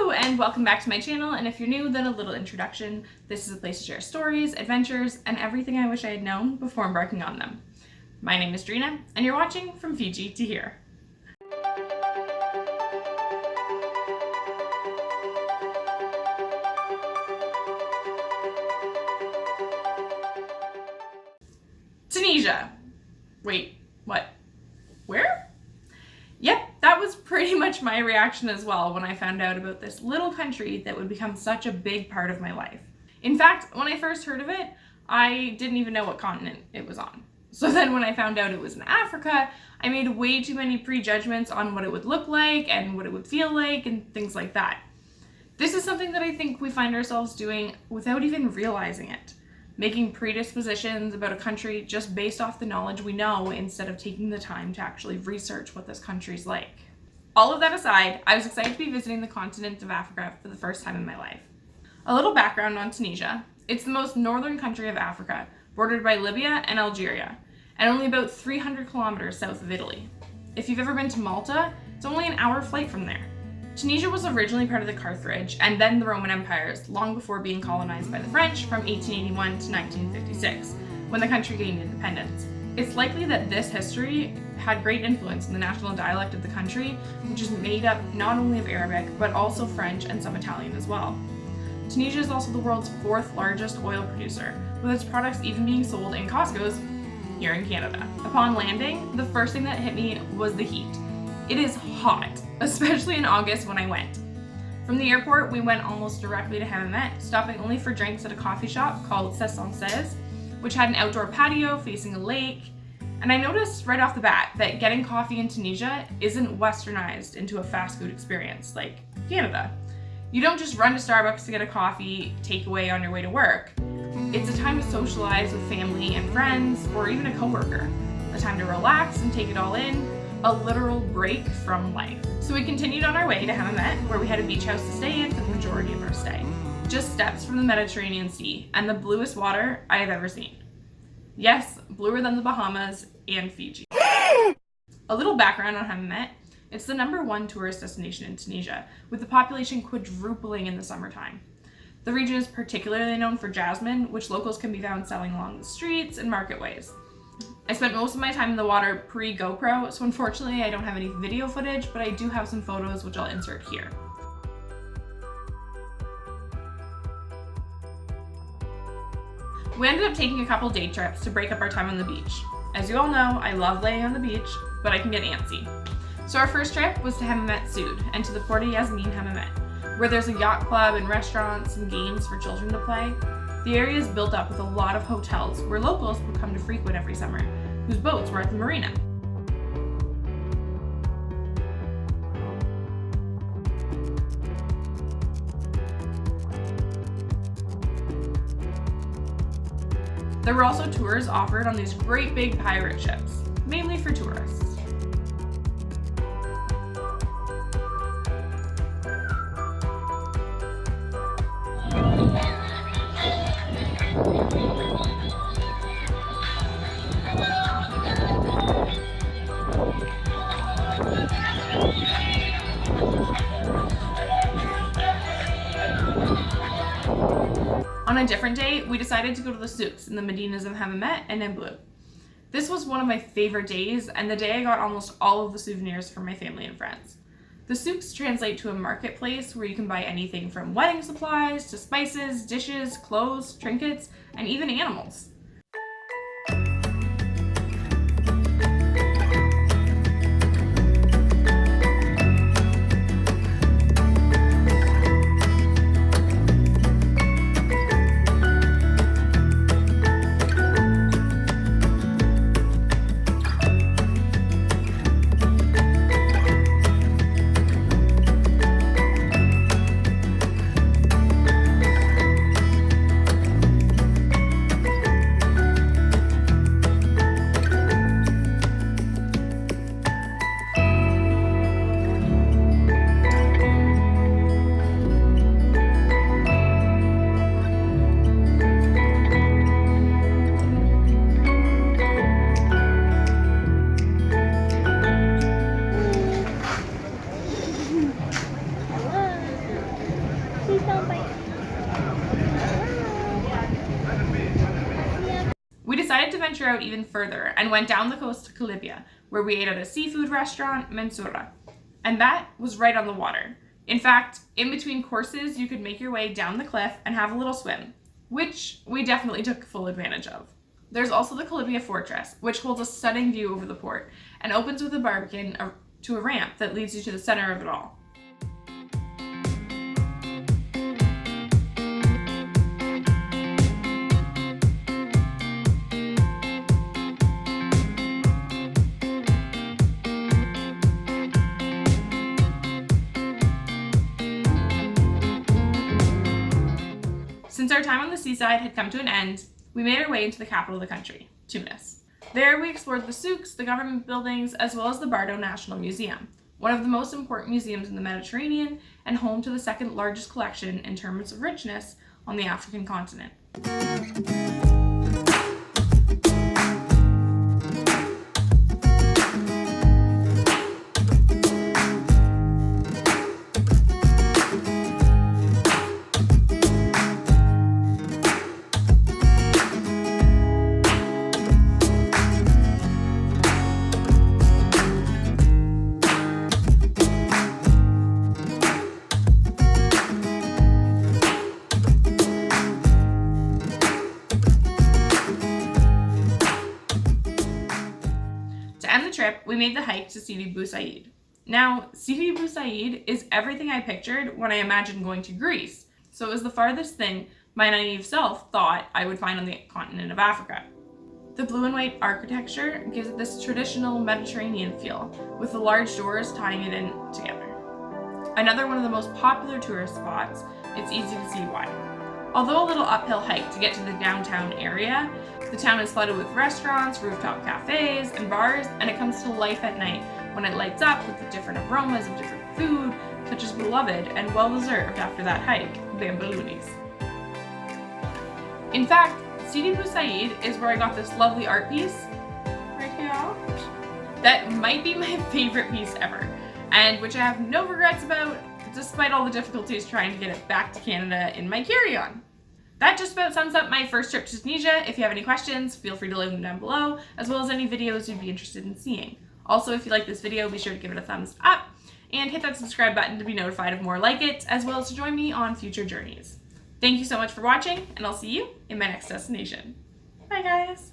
Hello and welcome back to my channel, and if you're new, then a little introduction. This is a place to share stories, adventures, and everything I wish I had known before embarking on them. My name is Drina, and you're watching From Fiji to Here. Tunisia. Wait, what? Where? Yep, that was pretty much my reaction as well when I found out about this little country that would become such a big part of my life. In fact, when I first heard of it, I didn't even know what continent it was on. So then when I found out it was in Africa, I made way too many prejudgments on what it would look like and what it would feel like and things like that. This is something that I think we find ourselves doing without even realizing it. Making predispositions about a country just based off the knowledge we know instead of taking the time to actually research what this country's like. All of that aside, I was excited to be visiting the continent of Africa for the first time in my life. A little background on Tunisia. It's the most northern country of Africa, bordered by Libya and Algeria, and only about 300 kilometers south of Italy. If you've ever been to Malta, it's only an hour flight from there. Tunisia was originally part of the Carthage and then the Roman empires, long before being colonized by the French from 1881 to 1956, when the country gained independence. It's likely that this history had great influence in the national dialect of the country, which is made up not only of Arabic, but also French and some Italian as well. Tunisia is also the world's fourth largest oil producer, with its products even being sold in Costco's here in Canada. Upon landing, the first thing that hit me was the heat. It is hot, especially in August when I went. From the airport, we went almost directly to Hammamet, stopping only for drinks at a coffee shop called 16, which had an outdoor patio facing a lake. And I noticed right off the bat that getting coffee in Tunisia isn't westernized into a fast food experience like Canada. You don't just run to Starbucks to get a coffee takeaway on your way to work. It's a time to socialize with family and friends, or even a coworker. A time to relax and take it all in. A literal break from life. So we continued on our way to Hammamet, where we had a beach house to stay in for the majority of our stay. Just steps from the Mediterranean Sea and the bluest water I have ever seen. Yes, bluer than the Bahamas and Fiji. A little background on Hammamet. It's the #1 tourist destination in Tunisia, with the population quadrupling in the summertime. The region is particularly known for jasmine, which locals can be found selling along the streets and marketways. I spent most of my time in the water pre-GoPro, so unfortunately I don't have any video footage, but I do have some photos which I'll insert here. We ended up taking a couple day trips to break up our time on the beach. As you all know, I love laying on the beach, but I can get antsy. So our first trip was to Hammamet Sud and to the Port of Yasmin Hammamet, where there's a yacht club and restaurants and games for children to play. The area is built up with a lot of hotels where locals would come to frequent every summer, whose boats were at the marina. There were also tours offered on these great big pirate ships, mainly for tourists. On a different day, we decided to go to the souks in the Medinas of Hammamet and Emblou. This was one of my favorite days, and the day I got almost all of the souvenirs from my family and friends. The souks translate to a marketplace where you can buy anything from wedding supplies to spices, dishes, clothes, trinkets, and even animals. We decided to venture out even further and went down the coast to Libya, where we ate at a seafood restaurant, Mansoura. And that was right on the water. In fact, in between courses, you could make your way down the cliff and have a little swim, which we definitely took full advantage of. There's also the Calibia Fortress, which holds a stunning view over the port and opens with a barbican to a ramp that leads you to the center of it all. Since our time on the seaside had come to an end, we made our way into the capital of the country, Tunis. There we explored the souks, the government buildings, as well as the Bardo National Museum, one of the most important museums in the Mediterranean and home to the second largest collection in terms of richness on the African continent. To end the trip, we made the hike to Sidi Bou Said. Now, Sidi Bou Said is everything I pictured when I imagined going to Greece, so it was the farthest thing my naive self thought I would find on the continent of Africa. The blue and white architecture gives it this traditional Mediterranean feel, with the large doors tying it in together. Another one of the most popular tourist spots, it's easy to see why. Although a little uphill hike to get to the downtown area, the town is flooded with restaurants, rooftop cafes, and bars, and it comes to life at night when it lights up with the different aromas of different food, such as beloved and well-deserved after that hike, bambalunis. In fact, Sidi Bou Said is where I got this lovely art piece, right here, that might be my favorite piece ever, and which I have no regrets about, despite all the difficulties trying to get it back to Canada in my carry-on. That just about sums up my first trip to Tunisia. If you have any questions, feel free to leave them down below, as well as any videos you'd be interested in seeing. Also, if you like this video, be sure to give it a thumbs up, and hit that subscribe button to be notified of more like it, as well as to join me on future journeys. Thank you so much for watching, and I'll see you in my next destination. Bye guys!